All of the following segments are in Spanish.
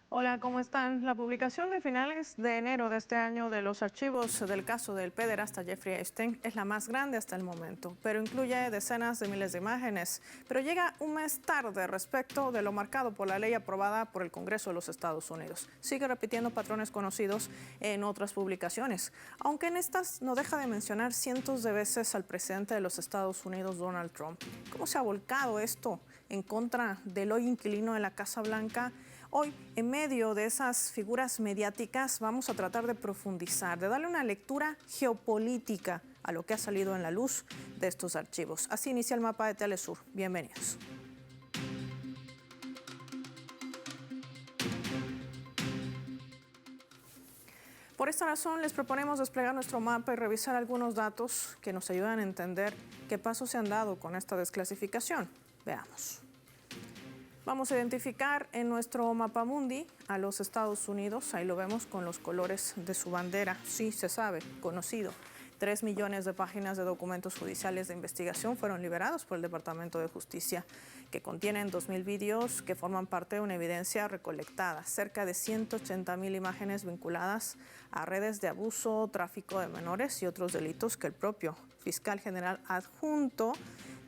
Hola, ¿cómo están? La publicación de finales de enero de este año de los archivos del caso del pederasta Jeffrey Epstein es la más grande hasta el momento, pero incluye decenas de miles de imágenes, pero llega un mes tarde respecto de lo marcado por la ley aprobada por el Congreso de los Estados Unidos. Sigue repitiendo patrones conocidos en otras publicaciones, aunque en estas no deja de mencionar cientos de veces al presidente de los Estados Unidos, Donald Trump. ¿Cómo se ha volcado esto en contra del hoy inquilino de la Casa Blanca? Hoy, en medio de esas figuras mediáticas, vamos a tratar de profundizar, de darle una lectura geopolítica a lo que ha salido en la luz de estos archivos. Así inicia el mapa de Telesur. Bienvenidos. Por esta razón, les proponemos desplegar nuestro mapa y revisar algunos datos que nos ayudan a entender qué pasos se han dado con esta desclasificación. Veamos. Vamos a identificar en nuestro mapamundi a los Estados Unidos. Ahí lo vemos con los colores de su bandera. Sí, se sabe, conocido. 3 millones de páginas de documentos judiciales de investigación fueron liberados por el Departamento de Justicia, que contienen 2.000 vídeos que forman parte de una evidencia recolectada, cerca de 180.000 imágenes vinculadas a redes de abuso, tráfico de menores y otros delitos que el propio fiscal general adjunto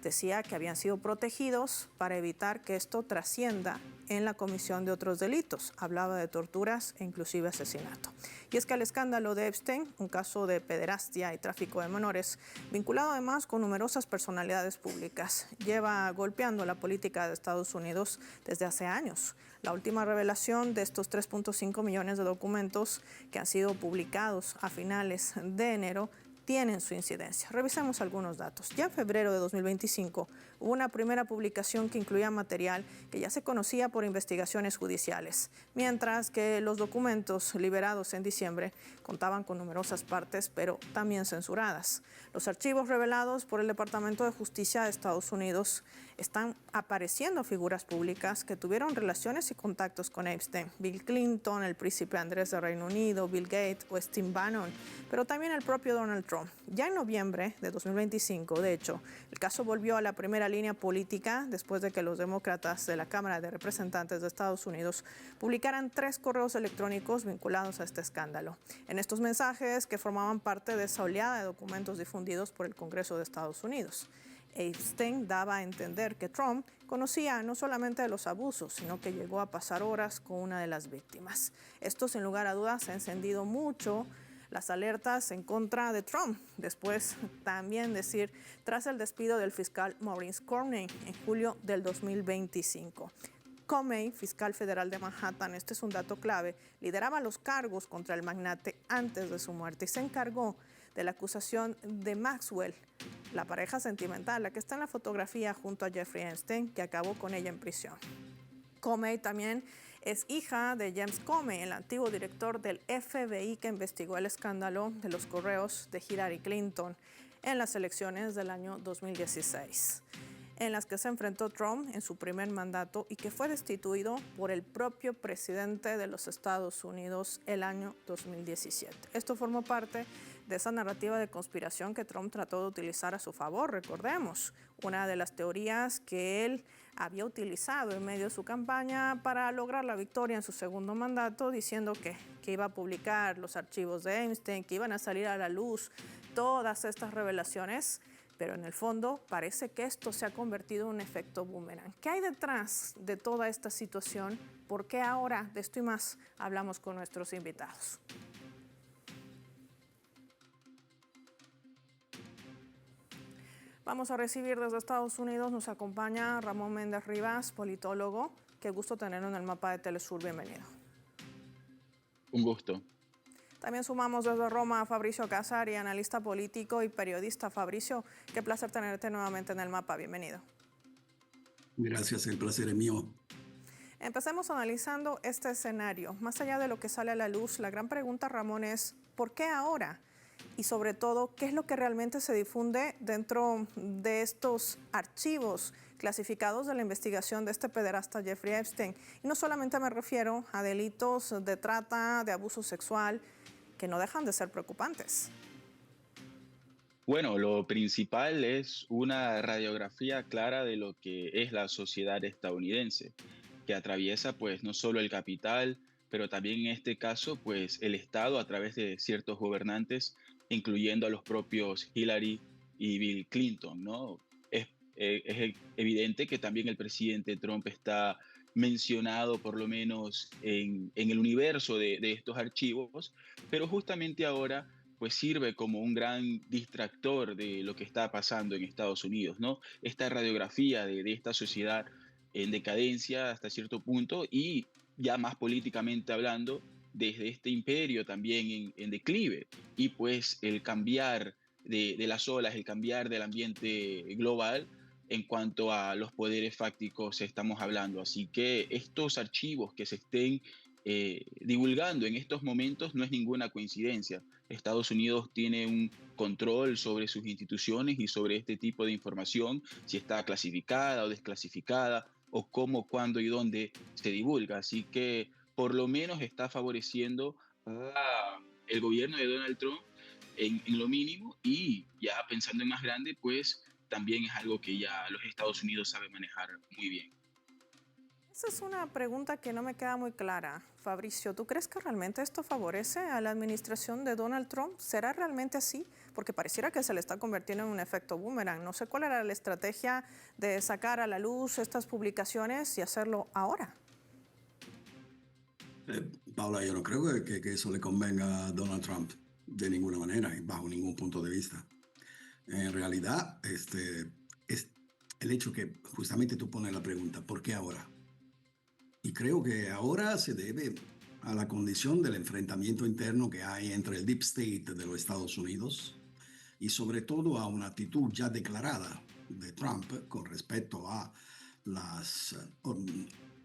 decía que habían sido protegidos para evitar que esto trascienda en la comisión de otros delitos. Hablaba de torturas e inclusive asesinato. Y es que el escándalo de Epstein, un caso de pederastia y tráfico de menores, vinculado además con numerosas personalidades públicas, lleva golpeando la política de Estados Unidos desde hace años. La última revelación de estos 3.5 millones de documentos que han sido publicados a finales de enero tienen su incidencia. Revisemos algunos datos. Ya en febrero de 2025 hubo una primera publicación que incluía material que ya se conocía por investigaciones judiciales, mientras que los documentos liberados en diciembre contaban con numerosas partes, pero también censuradas. Los archivos revelados por el Departamento de Justicia de Estados Unidos están apareciendo figuras públicas que tuvieron relaciones y contactos con Epstein. Bill Clinton, el príncipe Andrés de Reino Unido, Bill Gates o Steve Bannon, pero también el propio Donald Trump. Ya en noviembre de 2025, de hecho, el caso volvió a la primera línea política después de que los demócratas de la Cámara de Representantes de Estados Unidos publicaran 3 correos electrónicos vinculados a este escándalo. En estos mensajes, que formaban parte de esa oleada de documentos difundidos por el Congreso de Estados Unidos, Epstein daba a entender que Trump conocía no solamente de los abusos, sino que llegó a pasar horas con una de las víctimas. Esto, sin lugar a dudas, ha encendido mucho las alertas en contra de Trump. Después también decir, tras el despido del fiscal Maurice Comey en julio del 2025. Comey, fiscal federal de Manhattan, este es un dato clave, lideraba los cargos contra el magnate antes de su muerte y se encargó de la acusación de Maxwell, la pareja sentimental, la que está en la fotografía junto a Jeffrey Epstein, que acabó con ella en prisión. Comey también es hija de James Comey, el antiguo director del FBI que investigó el escándalo de los correos de Hillary Clinton en las elecciones del año 2016, en las que se enfrentó Trump en su primer mandato y que fue destituido por el propio presidente de los Estados Unidos el año 2017. Esto formó parte de esa narrativa de conspiración que Trump trató de utilizar a su favor. Recordemos, una de las teorías que él había utilizado en medio de su campaña para lograr la victoria en su segundo mandato, diciendo que iba a publicar los archivos de Epstein, que iban a salir a la luz todas estas revelaciones. Pero en el fondo parece que esto se ha convertido en un efecto boomerang. ¿Qué hay detrás de toda esta situación? ¿Por qué ahora de esto y más hablamos con nuestros invitados? Vamos a recibir desde Estados Unidos, nos acompaña Ramón Méndez Rivas, politólogo. Qué gusto tenerlo en el mapa de Telesur, bienvenido. Un gusto. También sumamos desde Roma a Fabricio Casari, analista político y periodista. Fabricio, qué placer tenerte nuevamente en el mapa, bienvenido. Gracias, el placer es mío. Empecemos analizando este escenario. Más allá de lo que sale a la luz, la gran pregunta, Ramón, es ¿por qué ahora? Y sobre todo, ¿qué es lo que realmente se difunde dentro de estos archivos clasificados de la investigación de este pederasta Jeffrey Epstein? Y no solamente me refiero a delitos de trata, de abuso sexual, que no dejan de ser preocupantes. Bueno, lo principal es una radiografía clara de lo que es la sociedad estadounidense, que atraviesa pues no solo el capital, pero también en este caso pues el Estado a través de ciertos gobernantes, incluyendo a los propios Hillary y Bill Clinton, ¿no? Es, es evidente que también el presidente Trump está mencionado por lo menos en el universo de estos archivos, pero justamente ahora pues sirve como un gran distractor de lo que está pasando en Estados Unidos, ¿no? Esta radiografía de esta sociedad en decadencia hasta cierto punto y ya más políticamente hablando, desde este imperio también en declive y pues el cambiar de las olas, el cambiar del ambiente global en cuanto a los poderes fácticos estamos hablando. Así que estos archivos que se estén divulgando en estos momentos no es ninguna coincidencia. Estados Unidos tiene un control sobre sus instituciones y sobre este tipo de información, si está clasificada o desclasificada, o cómo, cuándo y dónde se divulga. Así que por lo menos está favoreciendo a el gobierno de Donald Trump en lo mínimo y ya pensando en más grande, pues también es algo que ya los Estados Unidos saben manejar muy bien. Esa es una pregunta que no me queda muy clara, Fabricio. ¿Tú crees que realmente esto favorece a la administración de Donald Trump? ¿Será realmente así? Porque pareciera que se le está convirtiendo en un efecto boomerang. No sé cuál era la estrategia de sacar a la luz estas publicaciones y hacerlo ahora. Paula, yo no creo que eso le convenga a Donald Trump de ninguna manera y bajo ningún punto de vista. En realidad, es el hecho que justamente tú pones la pregunta, ¿por qué ahora? Y creo que ahora se debe a la condición del enfrentamiento interno que hay entre el Deep State de los Estados Unidos y sobre todo a una actitud ya declarada de Trump con respecto a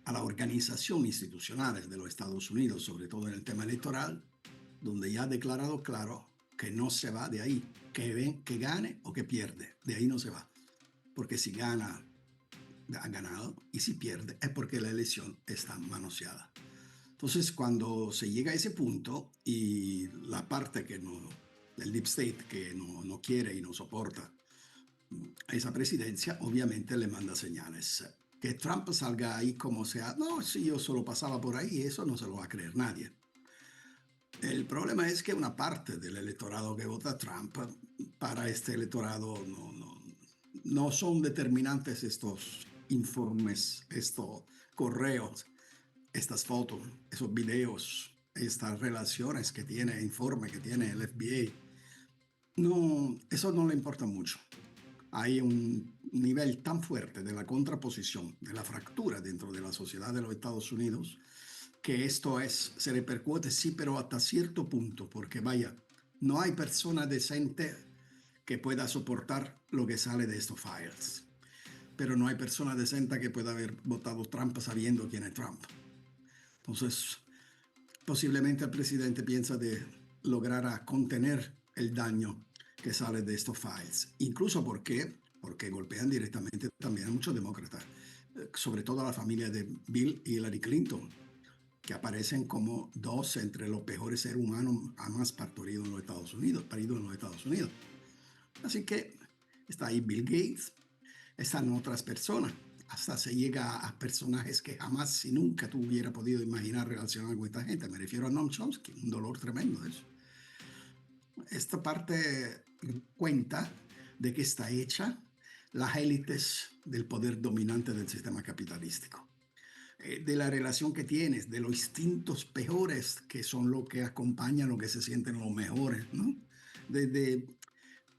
a la organización institucional de los Estados Unidos, sobre todo en el tema electoral, donde ya ha declarado claro que no se va de ahí, que gane o que pierde, de ahí no se va, porque si gana, ha ganado, y si pierde es porque la elección está manoseada. Entonces, cuando se llega a ese punto y la parte del Deep State que no quiere y no soporta esa presidencia, obviamente le manda señales. Que Trump salga ahí como sea, no, si yo solo pasaba por ahí, eso no se lo va a creer nadie. El problema es que una parte del electorado que vota Trump, para este electorado no son determinantes estos informes, estos correos, estas fotos, esos videos, estas relaciones que tiene, informe que tiene el FBI. No, eso no le importa mucho. Hay un nivel tan fuerte de la contraposición, de la fractura dentro de la sociedad de los Estados Unidos, que se repercute, sí, pero hasta cierto punto, porque vaya, no hay persona decente que pueda soportar lo que sale de estos files. Pero no hay persona decente que pueda haber votado Trump sabiendo quién es Trump. Entonces, posiblemente el presidente piensa de lograr contener el daño que sale de estos files. Incluso porque golpean directamente también a muchos demócratas, sobre todo a la familia de Bill y Hillary Clinton, que aparecen como dos entre los peores seres humanos jamás paridos en los Estados Unidos. Así que está ahí Bill Gates, están otras personas. Hasta se llega a personajes que jamás y nunca tú hubieras podido imaginar relacionar con esta gente. Me refiero a Noam Chomsky, un dolor tremendo eso. Esta parte cuenta de que está hecha las élites del poder dominante del sistema capitalístico. De la relación que tienes, de los instintos peores que son lo que acompañan lo que se sienten los mejores, ¿no?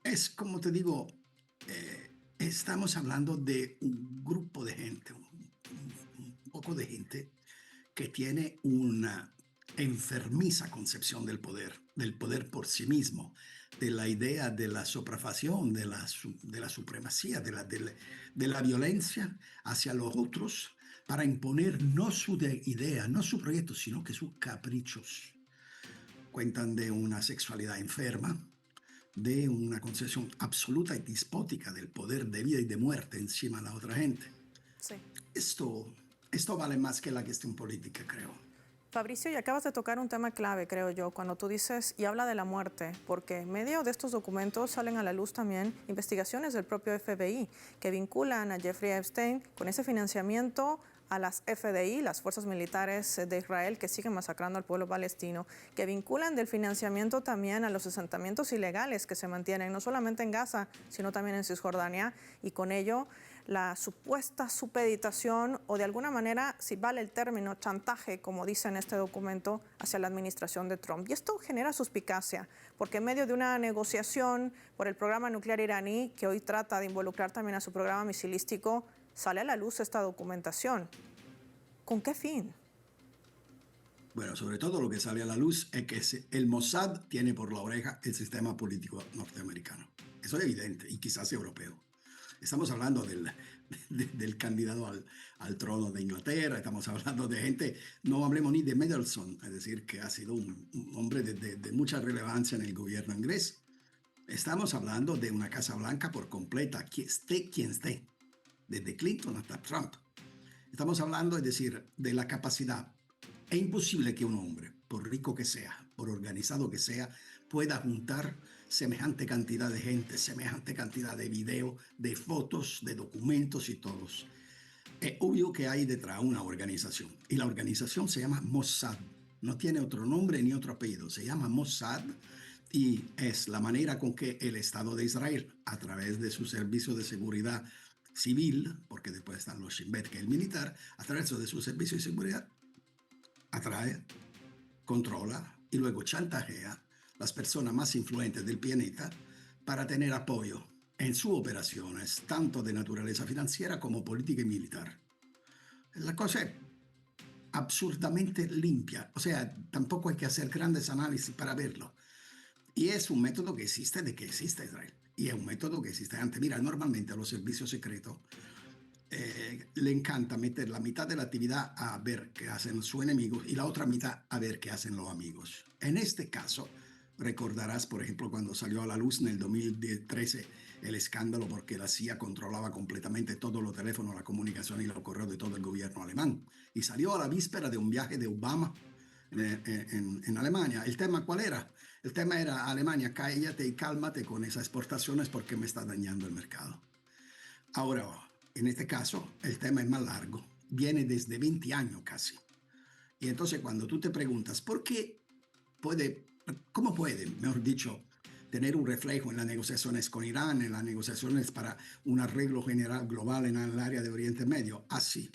Es como te digo, estamos hablando de un grupo de gente, un poco de gente que tiene una enfermiza concepción del poder por sí mismo, de la idea de la soprafacción, de la supremacía, de la violencia hacia los otros para imponer no su idea, no su proyecto, sino que sus caprichos. Cuentan de una sexualidad enferma, de una concepción absoluta y despótica del poder de vida y de muerte encima de la otra gente. Sí. Esto vale más que la cuestión política, creo. Fabricio, y acabas de tocar un tema clave, creo yo, cuando tú dices y habla de la muerte, porque en medio de estos documentos salen a la luz también investigaciones del propio FBI que vinculan a Jeffrey Epstein con ese financiamiento a las FDI, las fuerzas militares de Israel que siguen masacrando al pueblo palestino, que vinculan del financiamiento también a los asentamientos ilegales que se mantienen no solamente en Gaza, sino también en Cisjordania, y con ello la supuesta supeditación o de alguna manera, si vale el término, chantaje, como dice en este documento, hacia la administración de Trump. Y esto genera suspicacia, porque en medio de una negociación por el programa nuclear iraní, que hoy trata de involucrar también a su programa misilístico, sale a la luz esta documentación. ¿Con qué fin? Bueno, sobre todo lo que sale a la luz es que el Mossad tiene por la oreja el sistema político norteamericano. Eso es evidente, y quizás europeo. Estamos hablando del candidato al trono de Inglaterra, estamos hablando de gente, no hablemos ni de Mendelssohn, es decir, que ha sido un hombre de mucha relevancia en el gobierno inglés. Estamos hablando de una Casa Blanca por completa, quien esté, desde Clinton hasta Trump. Estamos hablando, es decir, de la capacidad. Es imposible que un hombre, por rico que sea, por organizado que sea, pueda juntar semejante cantidad de gente, semejante cantidad de videos, de fotos, de documentos y todos. Es obvio que hay detrás una organización, y la organización se llama Mossad. No tiene otro nombre ni otro apellido, se llama Mossad, y es la manera con que el Estado de Israel, a través de su servicio de seguridad civil, porque después están los Shin Bet, que es el militar, a través de su servicio de seguridad, atrae, controla y luego chantajea las personas más influyentes del planeta para tener apoyo en sus operaciones, tanto de naturaleza financiera como política y militar. La cosa es absurdamente limpia, o sea, tampoco hay que hacer grandes análisis para verlo. Y es un método que existe de que existe Israel. Y es un método que existe antes. Mira, normalmente a los servicios secretos le encanta meter la mitad de la actividad a ver qué hacen sus enemigos y la otra mitad a ver qué hacen los amigos. En este caso, recordarás, por ejemplo, cuando salió a la luz en el 2013 el escándalo porque la CIA controlaba completamente todos los teléfonos, la comunicación y los correos de todo el gobierno alemán. Y salió a la víspera de un viaje de Obama en Alemania. ¿El tema cuál era? El tema era: Alemania, cállate y cálmate con esas exportaciones porque me está dañando el mercado. Ahora, en este caso, el tema es más largo. Viene desde 20 años casi. Y entonces cuando tú te preguntas, ¿cómo puede, mejor dicho, tener un reflejo en las negociaciones con Irán, en las negociaciones para un arreglo general global en el área de Oriente Medio? Así,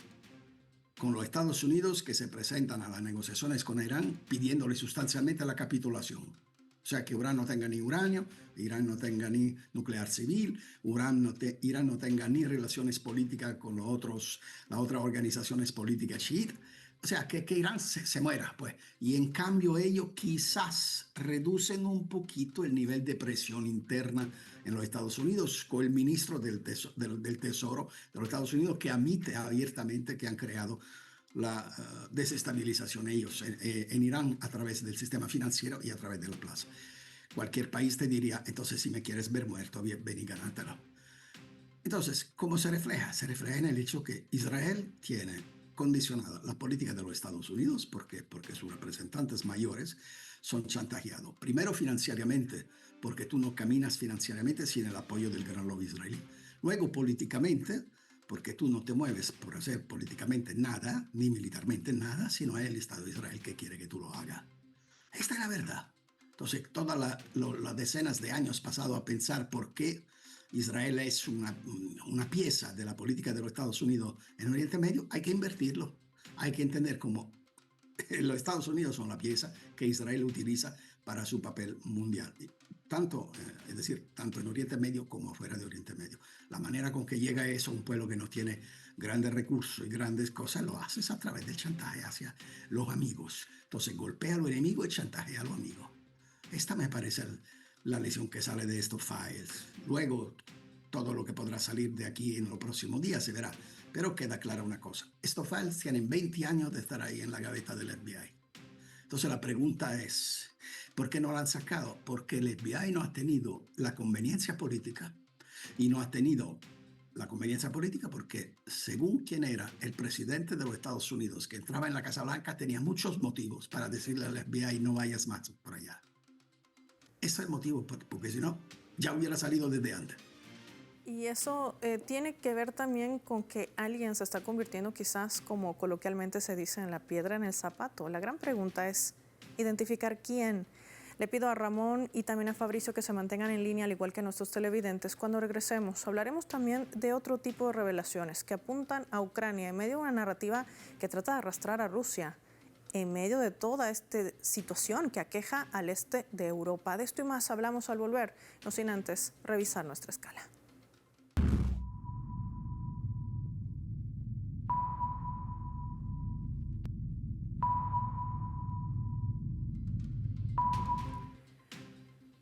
con los Estados Unidos que se presentan a las negociaciones con Irán pidiéndole sustancialmente la capitulación. O sea, que Irán no tenga ni uranio, Irán no tenga ni nuclear civil, Irán no tenga ni relaciones políticas con las otras organizaciones políticas chiitas. O sea, que Irán se muera, pues. Y en cambio ellos quizás reducen un poquito el nivel de presión interna en los Estados Unidos con el ministro del Tesoro de los Estados Unidos, que admite abiertamente que han creado la desestabilización ellos en Irán a través del sistema financiero y a través de la plaza. Cualquier país te diría: entonces si me quieres ver muerto, ven y gánatelo. Entonces, ¿cómo se refleja? Se refleja en el hecho que Israel tiene condicionada la política de los Estados Unidos porque sus representantes mayores son chantajeados. Primero financieramente, porque tú no caminas financieramente sin el apoyo del gran lobby israelí. Luego políticamente, porque tú no te mueves por hacer políticamente nada, ni militarmente nada, sino es el Estado de Israel que quiere que tú lo hagas. Esta es la verdad. Entonces, todas las decenas de años pasados a pensar por qué Israel es una pieza de la política de los Estados Unidos en Oriente Medio, hay que invertirlo. Hay que entender cómo los Estados Unidos son la pieza que Israel utiliza para su papel mundial. Es decir, tanto en Oriente Medio como fuera de Oriente Medio. La manera con que llega eso, un pueblo que no tiene grandes recursos y grandes cosas, lo haces a través del chantaje hacia los amigos. Entonces golpea a los enemigos y chantajea a los amigos. Esta me parece la lección que sale de estos files. Luego, todo lo que podrá salir de aquí en los próximos días se verá. Pero queda clara una cosa: estos files tienen 20 años de estar ahí en la gaveta del FBI. Entonces la pregunta es, ¿por qué no lo han sacado? Porque el FBI no ha tenido la conveniencia política, y no ha tenido la conveniencia política porque, según quien era el presidente de los Estados Unidos que entraba en la Casa Blanca, tenía muchos motivos para decirle al FBI: no vayas más por allá. Ese es el motivo, porque si no, ya hubiera salido desde antes. Y eso tiene que ver también con que alguien se está convirtiendo quizás, como coloquialmente se dice, en la piedra en el zapato. La gran pregunta es identificar quién. Le pido a Ramón y también a Fabricio que se mantengan en línea, al igual que nuestros televidentes. Cuando regresemos, hablaremos también de otro tipo de revelaciones que apuntan a Ucrania en medio de una narrativa que trata de arrastrar a Rusia en medio de toda esta situación que aqueja al este de Europa. De esto y más hablamos al volver, no sin antes revisar nuestra escala.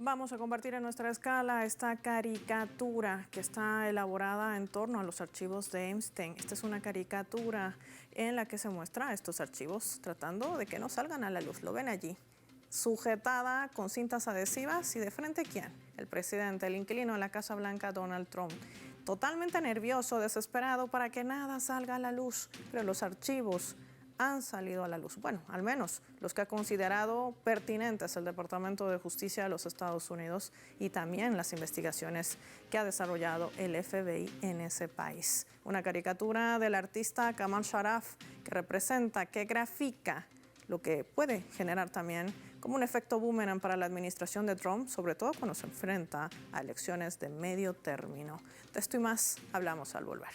Vamos a compartir en nuestra escala esta caricatura que está elaborada en torno a los archivos de Epstein. Esta es una caricatura en la que se muestra estos archivos tratando de que no salgan a la luz. Lo ven allí, sujetada con cintas adhesivas, y de frente, ¿quién? El presidente, el inquilino de la Casa Blanca, Donald Trump. Totalmente nervioso, desesperado para que nada salga a la luz, pero los archivos han salido a la luz. Bueno, al menos los que ha considerado pertinentes el Departamento de Justicia de los Estados Unidos y también las investigaciones que ha desarrollado el FBI en ese país. Una caricatura del artista Kamal Sharaf que representa, que grafica lo que puede generar también como un efecto boomerang para la administración de Trump, sobre todo cuando se enfrenta a elecciones de medio término. De esto y más hablamos al volver.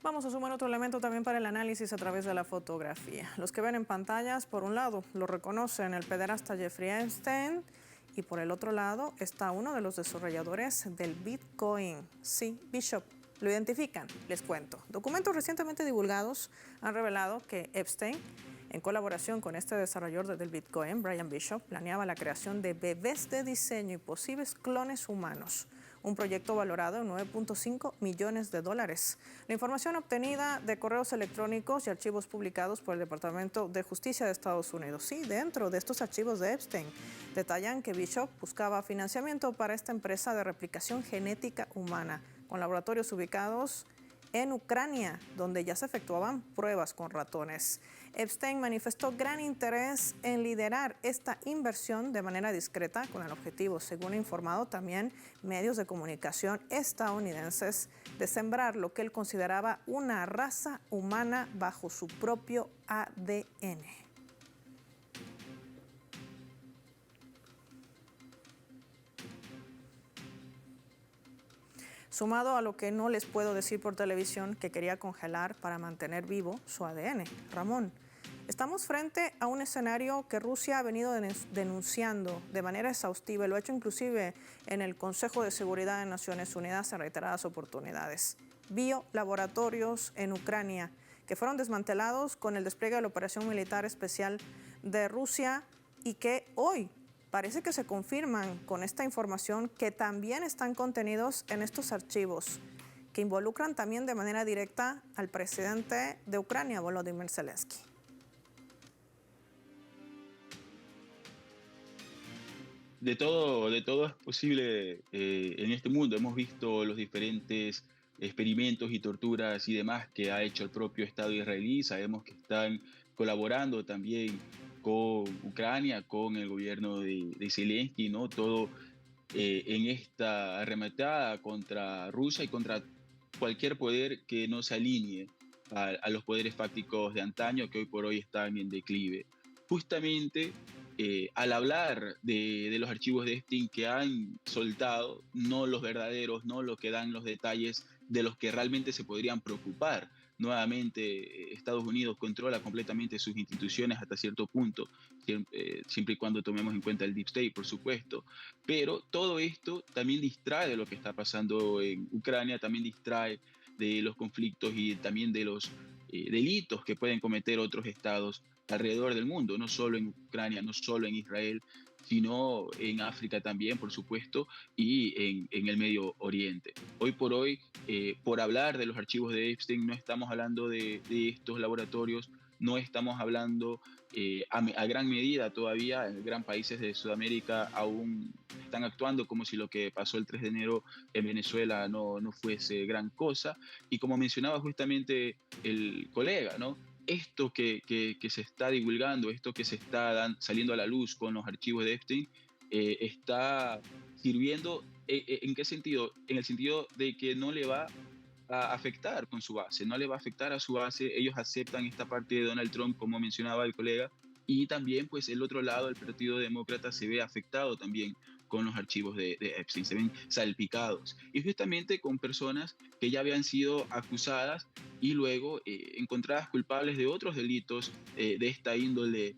Vamos a sumar otro elemento también para el análisis a través de la fotografía. Los que ven en pantallas, por un lado, lo reconocen el pederasta Jeffrey Epstein, y por el otro lado está uno de los desarrolladores del Bitcoin, sí, Bishop. Lo identifican, les cuento. Documentos recientemente divulgados han revelado que Epstein, en colaboración con este desarrollador del Bitcoin, Brian Bishop, planeaba la creación de bebés de diseño y posibles clones humanos. Un proyecto valorado en 9.5 millones de dólares. La información obtenida de correos electrónicos y archivos publicados por el Departamento de Justicia de Estados Unidos. Sí, dentro de estos archivos de Epstein, detallan que Bishop buscaba financiamiento para esta empresa de replicación genética humana, con laboratorios ubicados en Ucrania, donde ya se efectuaban pruebas con ratones. Epstein manifestó gran interés en liderar esta inversión de manera discreta con el objetivo, según ha informado también medios de comunicación estadounidenses, de sembrar lo que él consideraba una raza humana bajo su propio ADN. Sumado a lo que no les puedo decir por televisión, que quería congelar para mantener vivo su ADN. Ramón, estamos frente a un escenario que Rusia ha venido denunciando de manera exhaustiva, y lo ha hecho inclusive en el Consejo de Seguridad de Naciones Unidas en reiteradas oportunidades. Biolaboratorios en Ucrania que fueron desmantelados con el despliegue de la operación militar especial de Rusia, y que hoy parece que se confirman con esta información que también están contenidos en estos archivos, que involucran también de manera directa al presidente de Ucrania, Volodymyr Zelensky. De todo es posible en este mundo. Hemos visto los diferentes experimentos y torturas y demás que ha hecho el propio Estado israelí. Sabemos que están colaborando también con Ucrania, con el gobierno de Zelensky, ¿no? Todo en esta arremetada contra Rusia y contra cualquier poder que no se alinee a los poderes fácticos de antaño, que hoy por hoy están en declive. Justamente al hablar de los archivos de Epstein que han soltado, no los verdaderos, no los que dan los detalles de los que realmente se podrían preocupar. Nuevamente, Estados Unidos controla completamente sus instituciones hasta cierto punto, siempre y cuando tomemos en cuenta el Deep State, por supuesto. Pero todo esto también distrae de lo que está pasando en Ucrania, también distrae de los conflictos y también de los delitos que pueden cometer otros estados alrededor del mundo, no solo en Ucrania, no solo en Israel, sino en África también, por supuesto, y en el Medio Oriente. Hoy por hoy, por hablar de los archivos de Epstein, no estamos hablando de estos laboratorios, no estamos hablando a gran medida todavía, en gran países de Sudamérica aún están actuando como si lo que pasó el 3 de enero en Venezuela no fuese gran cosa. Y como mencionaba justamente el colega, ¿no? Esto que se está divulgando, esto que se está saliendo a la luz con los archivos de Epstein, está sirviendo, ¿en qué sentido? En el sentido de que no le va a afectar con su base, no le va a afectar a su base, ellos aceptan esta parte de Donald Trump, como mencionaba el colega, y también pues el otro lado, el Partido Demócrata, se ve afectado también con los archivos de Epstein, se ven salpicados, y justamente con personas que ya habían sido acusadas y luego encontradas culpables de otros delitos de esta índole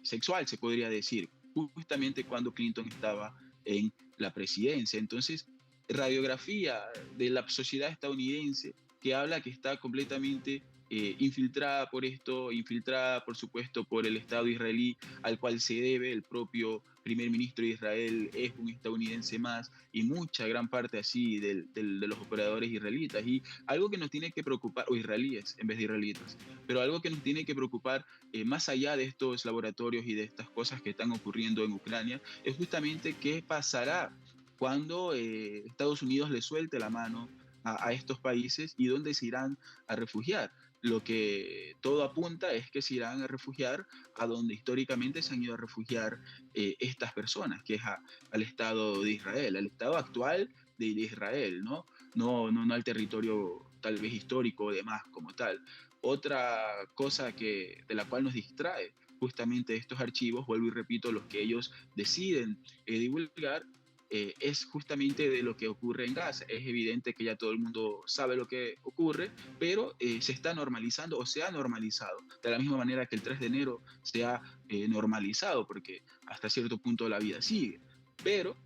sexual, se podría decir, justamente cuando Clinton estaba en la presidencia. Entonces, radiografía de la sociedad estadounidense que habla que está completamente infiltrada por esto, infiltrada por supuesto por el Estado israelí al cual se debe, el propio primer ministro de Israel es un estadounidense más y mucha gran parte así de los operadores israelitas. Y algo que nos tiene que preocupar, o israelíes en vez de israelitas, pero algo que nos tiene que preocupar más allá de estos laboratorios y de estas cosas que están ocurriendo en Ucrania, es justamente qué pasará cuando Estados Unidos le suelte la mano a estos países y dónde se irán a refugiar. Lo que todo apunta es que se irán a refugiar a donde históricamente se han ido a refugiar estas personas, que es al Estado de Israel, al Estado actual de Israel, ¿no? No al territorio tal vez histórico o demás como tal. Otra cosa de la cual nos distrae justamente estos archivos, vuelvo y repito, los que ellos deciden divulgar, es justamente de lo que ocurre en Gaza. Es evidente que ya todo el mundo sabe lo que ocurre, pero se está normalizando o se ha normalizado, de la misma manera que el 3 de enero se ha normalizado, porque hasta cierto punto la vida sigue. Pero,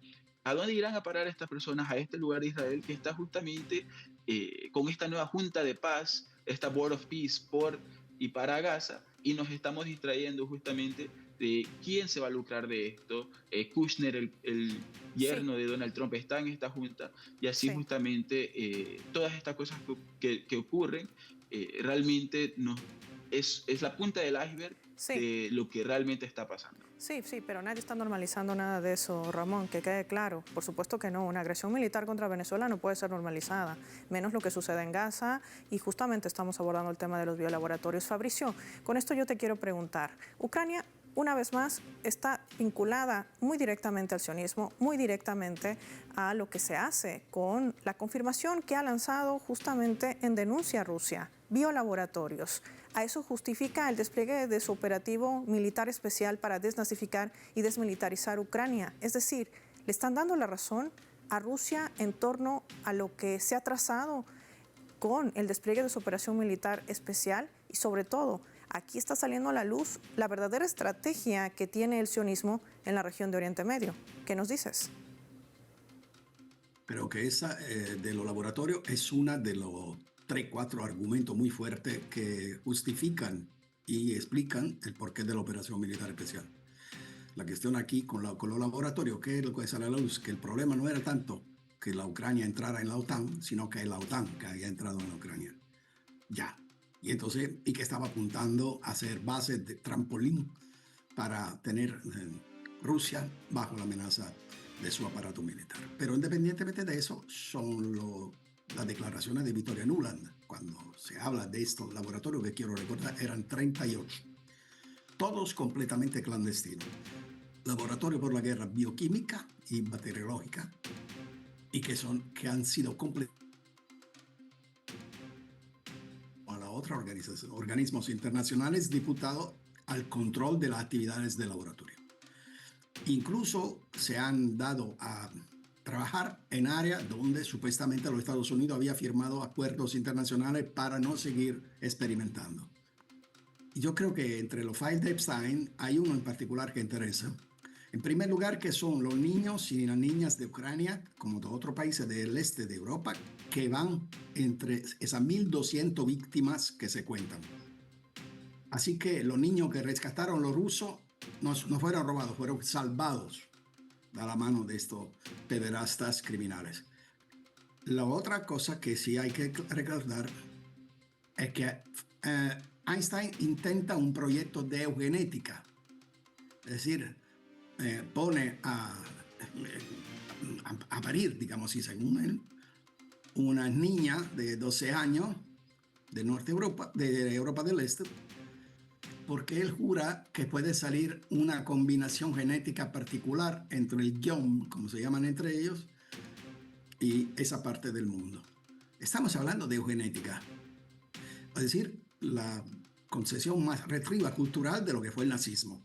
¿a dónde irán a parar estas personas? A este lugar de Israel que está justamente con esta nueva Junta de Paz, esta Board of Peace por y para Gaza, y nos estamos distrayendo justamente de quién se va a lucrar de esto. Kushner, el Sí, yerno de Donald Trump, está en esta junta, y así sí, justamente todas estas cosas que ocurren realmente es la punta del iceberg sí. de lo que realmente está pasando. Sí, sí, pero nadie está normalizando nada de eso, Ramón, que quede claro. Por supuesto que no, una agresión militar contra Venezuela no puede ser normalizada, menos lo que sucede en Gaza, y justamente estamos abordando el tema de los biolaboratorios. Fabricio, con esto yo te quiero preguntar, Ucrania, una vez más, está vinculada muy directamente al sionismo, muy directamente a lo que se hace con la confirmación que ha lanzado justamente en denuncia a Rusia, biolaboratorios. A eso justifica el despliegue de su operativo militar especial para desnazificar y desmilitarizar Ucrania. Es decir, le están dando la razón a Rusia en torno a lo que se ha trazado con el despliegue de su operación militar especial y sobre todo, aquí está saliendo a la luz la verdadera estrategia que tiene el sionismo en la región de Oriente Medio. ¿Qué nos dices? Creo que esa de los laboratorios es una de los 3, 4 argumentos muy fuertes que justifican y explican el porqué de la operación militar especial. La cuestión aquí con los laboratorios, que es lo que sale a la luz, que el problema no era tanto que la Ucrania entrara en la OTAN, sino que la OTAN que había entrado en la Ucrania. Ya. Y entonces, y que estaba apuntando a hacer bases de trampolín para tener Rusia bajo la amenaza de su aparato militar. Pero independientemente de eso, son las declaraciones de Victoria Nuland. Cuando se habla de estos laboratorios, que quiero recordar, eran 38, todos completamente clandestinos. Laboratorio por la guerra bioquímica y bacteriológica, y que han sido completamente a la otra organización, organismos internacionales diputados al control de las actividades del laboratorio. Incluso se han dado a trabajar en áreas donde supuestamente los Estados Unidos había firmado acuerdos internacionales para no seguir experimentando. Y yo creo que entre los files de Epstein hay uno en particular que interesa. En primer lugar, que son los niños y las niñas de Ucrania, como de otros países del este de Europa, que van entre esas 1.200 víctimas que se cuentan. Así que los niños que rescataron los rusos no fueron robados, fueron salvados de la mano de estos pederastas criminales. La otra cosa que sí hay que recordar es que Einstein intenta un proyecto de eugenética, es decir, pone a parir, digamos así, según él, una niña de 12 años de Europa del Este, porque él jura que puede salir una combinación genética particular entre el Yom, como se llaman entre ellos, y esa parte del mundo. Estamos hablando de eugenética, es decir, la concepción más retrieva cultural de lo que fue el nazismo.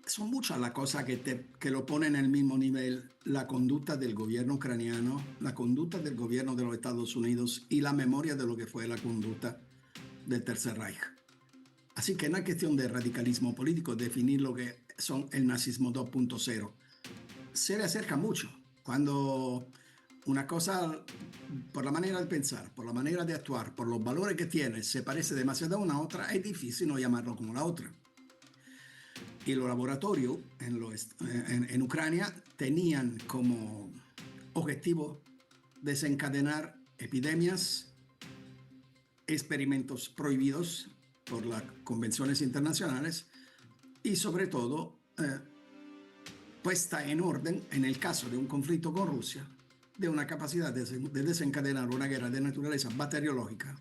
Son muchas las cosas que lo ponen en el mismo nivel: la conducta del gobierno ucraniano, la conducta del gobierno de los Estados Unidos y la memoria de lo que fue la conducta del Tercer Reich. Así que no es cuestión de radicalismo político definir lo que son el nazismo 2.0. Se le acerca mucho. Cuando una cosa, por la manera de pensar, por la manera de actuar, por los valores que tiene, se parece demasiado a una otra, es difícil no llamarlo como la otra. Y los laboratorios en Ucrania tenían como objetivo desencadenar epidemias, experimentos prohibidos por las convenciones internacionales y sobre todo puesta en orden, en el caso de un conflicto con Rusia, de una capacidad de desencadenar una guerra de naturaleza bacteriológica.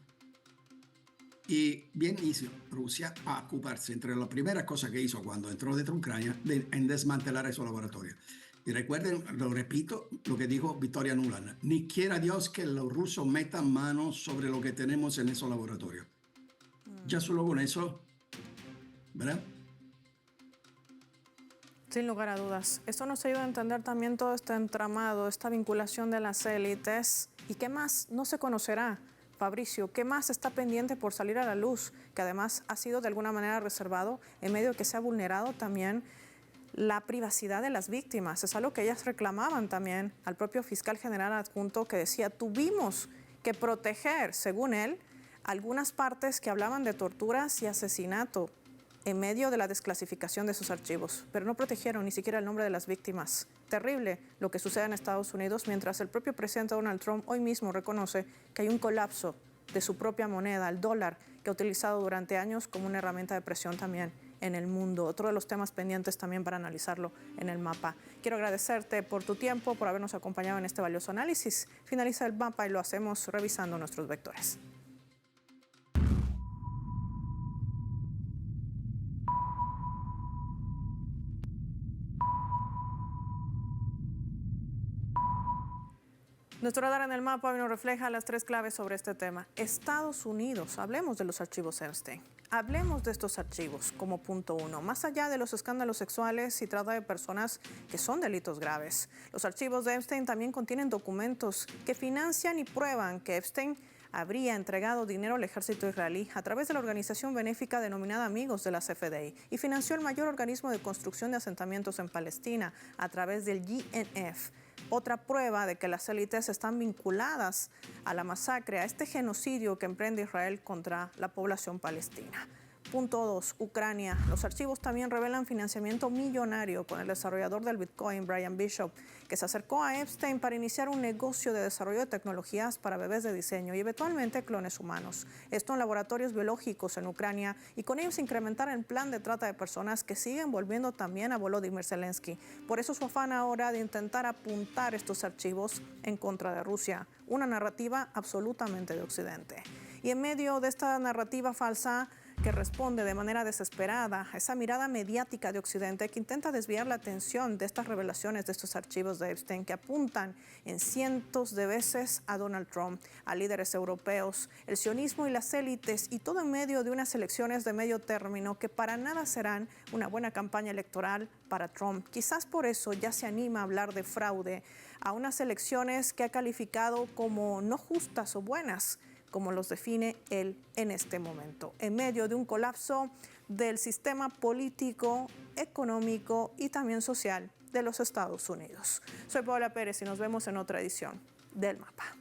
Y bien hizo Rusia a ocuparse, entre las primeras cosas que hizo cuando entró dentro de Ucrania, en desmantelar esos laboratorios. Y recuerden, lo repito, lo que dijo Victoria Nuland: ni quiera Dios que los rusos metan manos sobre lo que tenemos en esos laboratorios. Ya solo con eso, ¿verdad? Sin lugar a dudas. Esto nos ayuda a entender también todo este entramado, esta vinculación de las élites. ¿Y qué más no se conocerá, Fabricio? ¿Qué más está pendiente por salir a la luz? Que además ha sido de alguna manera reservado en medio de que se ha vulnerado también la privacidad de las víctimas. Es algo que ellas reclamaban también al propio fiscal general adjunto, que decía: tuvimos que proteger, según él, algunas partes que hablaban de torturas y asesinato en medio de la desclasificación de sus archivos, pero no protegieron ni siquiera el nombre de las víctimas. Terrible lo que sucede en Estados Unidos, mientras el propio presidente Donald Trump hoy mismo reconoce que hay un colapso de su propia moneda, el dólar, que ha utilizado durante años como una herramienta de presión también en el mundo. Otro de los temas pendientes también para analizarlo en el mapa. Quiero agradecerte por tu tiempo, por habernos acompañado en este valioso análisis. Finaliza el mapa y lo hacemos revisando nuestros vectores. Nuestro radar en el mapa hoy nos refleja las tres claves sobre este tema. Estados Unidos, hablemos de los archivos Epstein. Hablemos de estos archivos como punto uno, más allá de los escándalos sexuales y trata de personas que son delitos graves. Los archivos de Epstein también contienen documentos que financian y prueban que Epstein habría entregado dinero al ejército israelí a través de la organización benéfica denominada Amigos de la CFDI y financió el mayor organismo de construcción de asentamientos en Palestina a través del GNF. Otra prueba de que las élites están vinculadas a la masacre, a este genocidio que emprende Israel contra la población palestina. Punto 2, Ucrania. Los archivos también revelan financiamiento millonario con el desarrollador del Bitcoin, Brian Bishop, que se acercó a Epstein para iniciar un negocio de desarrollo de tecnologías para bebés de diseño y eventualmente clones humanos. Esto en laboratorios biológicos en Ucrania y con ellos incrementar el plan de trata de personas que sigue envolviendo también a Volodymyr Zelensky. Por eso su afán ahora de intentar apuntar estos archivos en contra de Rusia, una narrativa absolutamente de Occidente. Y en medio de esta narrativa falsa, que responde de manera desesperada a esa mirada mediática de Occidente que intenta desviar la atención de estas revelaciones de estos archivos de Epstein que apuntan en cientos de veces a Donald Trump, a líderes europeos, el sionismo y las élites, y todo en medio de unas elecciones de medio término que para nada serán una buena campaña electoral para Trump. Quizás por eso ya se anima a hablar de fraude a unas elecciones que ha calificado como no justas o buenas, como los define él en este momento, en medio de un colapso del sistema político, económico y también social de los Estados Unidos. Soy Paola Pérez y nos vemos en otra edición del Mapa.